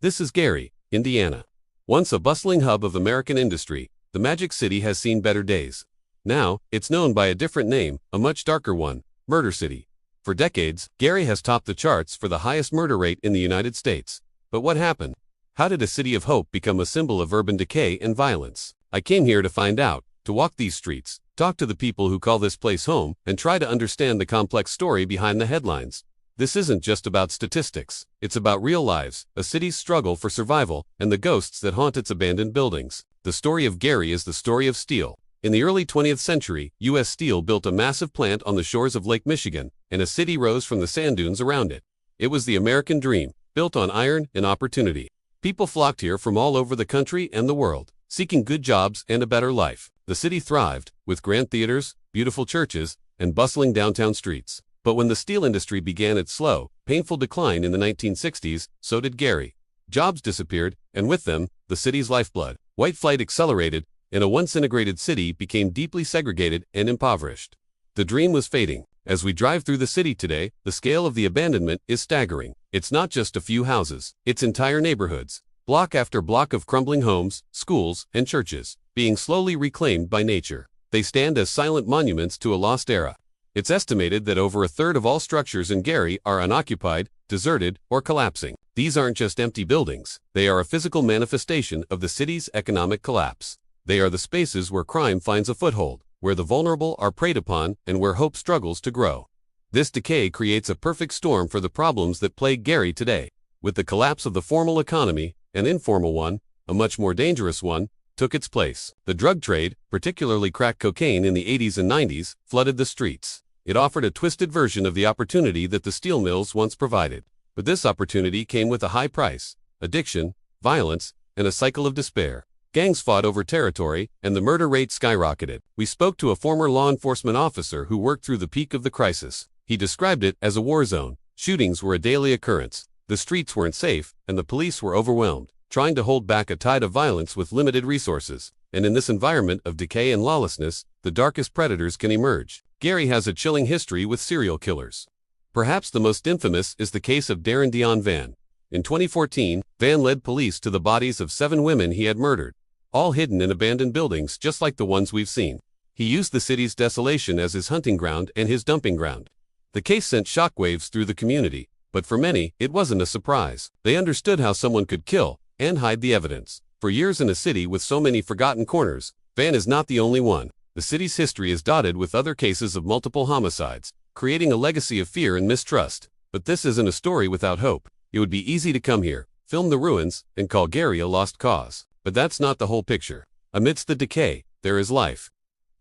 This is Gary, Indiana. Once a bustling hub of American industry, the Magic City has seen better days. Now, it's known by a different name, a much darker one, Murder City. For decades, Gary has topped the charts for the highest murder rate in the United States. But what happened? How did a city of hope become a symbol of urban decay and violence? I came here to find out, to walk these streets, talk to the people who call this place home, and try to understand the complex story behind the headlines. This isn't just about statistics. It's about real lives, a city's struggle for survival, and the ghosts that haunt its abandoned buildings. The story of Gary is the story of steel. In the early 20th century, U.S. Steel built a massive plant on the shores of Lake Michigan, and a city rose from the sand dunes around it. It was the American dream, built on iron and opportunity. People flocked here from all over the country and the world, seeking good jobs and a better life. The city thrived, with grand theaters, beautiful churches, and bustling downtown streets. But when the steel industry began its slow, painful decline in the 1960s, so did Gary. Jobs disappeared, and with them, the city's lifeblood. White flight accelerated, and a once integrated city became deeply segregated and impoverished. The dream was fading. As we drive through the city today, the scale of the abandonment is staggering. It's not just a few houses, it's entire neighborhoods. Block after block of crumbling homes, schools, and churches, being slowly reclaimed by nature. They stand as silent monuments to a lost era. It's estimated that over a third of all structures in Gary are unoccupied, deserted, or collapsing. These aren't just empty buildings. They are a physical manifestation of the city's economic collapse. They are the spaces where crime finds a foothold, where the vulnerable are preyed upon, and where hope struggles to grow. This decay creates a perfect storm for the problems that plague Gary today. With the collapse of the formal economy, an informal one, a much more dangerous one, took its place. The drug trade, particularly crack cocaine in the 80s and 90s, flooded the streets. It offered a twisted version of the opportunity that the steel mills once provided. But this opportunity came with a high price: addiction, violence, and a cycle of despair. Gangs fought over territory, and the murder rate skyrocketed. We spoke to a former law enforcement officer who worked through the peak of the crisis. He described it as a war zone. Shootings were a daily occurrence. The streets weren't safe, and the police were overwhelmed, trying to hold back a tide of violence with limited resources. And in this environment of decay and lawlessness, the darkest predators can emerge. Gary has a chilling history with serial killers. Perhaps the most infamous is the case of Darren Dion Van. In 2014, Van led police to the bodies of 7 women he had murdered, all hidden in abandoned buildings just like the ones we've seen. He used the city's desolation as his hunting ground and his dumping ground. The case sent shockwaves through the community, but for many, it wasn't a surprise. They understood how someone could kill and hide the evidence. For years in a city with so many forgotten corners, Van is not the only one. The city's history is dotted with other cases of multiple homicides, creating a legacy of fear and mistrust. But this isn't a story without hope. It would be easy to come here, film the ruins, and call Gary a lost cause. But that's not the whole picture. Amidst the decay, there is life.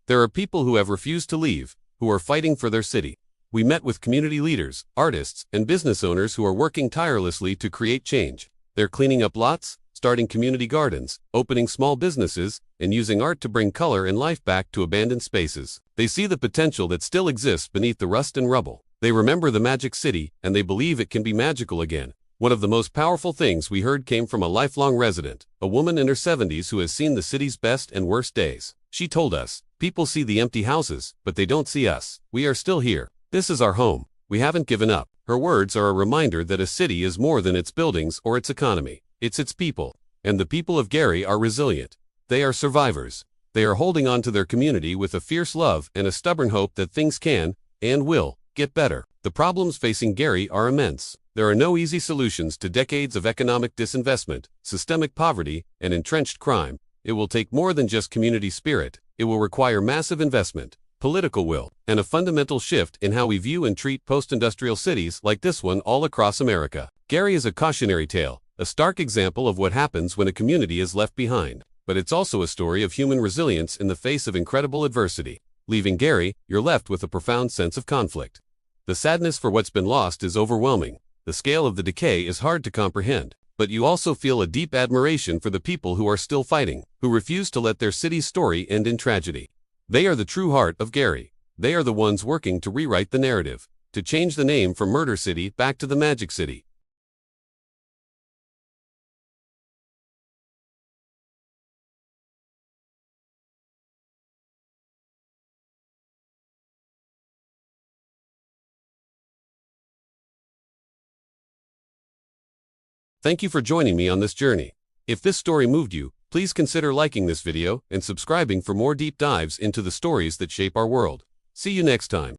There are people who have refused to leave, who are fighting for their city. We met with community leaders, artists, and business owners who are working tirelessly to create change. They're cleaning up lots, starting community gardens, opening small businesses, and using art to bring color and life back to abandoned spaces. They see the potential that still exists beneath the rust and rubble. They remember the Magic City, and they believe it can be magical again. One of the most powerful things we heard came from a lifelong resident, a woman in her 70s who has seen the city's best and worst days. She told us, "People see the empty houses, but they don't see us. We are still here. This is our home. We haven't given up." Her words are a reminder that a city is more than its buildings or its economy. It's its people. And the people of Gary are resilient. They are survivors. They are holding on to their community with a fierce love and a stubborn hope that things can, and will, get better. The problems facing Gary are immense. There are no easy solutions to decades of economic disinvestment, systemic poverty, and entrenched crime. It will take more than just community spirit. It will require massive investment, political will, and a fundamental shift in how we view and treat post-industrial cities like this one all across America. Gary is a cautionary tale, a stark example of what happens when a community is left behind. But it's also a story of human resilience in the face of incredible adversity. Leaving Gary, you're left with a profound sense of conflict. The sadness for what's been lost is overwhelming. The scale of the decay is hard to comprehend. But you also feel a deep admiration for the people who are still fighting, who refuse to let their city's story end in tragedy. They are the true heart of Gary. They are the ones working to rewrite the narrative, to change the name from Murder City back to the Magic City. Thank you for joining me on this journey. If this story moved you, please consider liking this video and subscribing for more deep dives into the stories that shape our world. See you next time.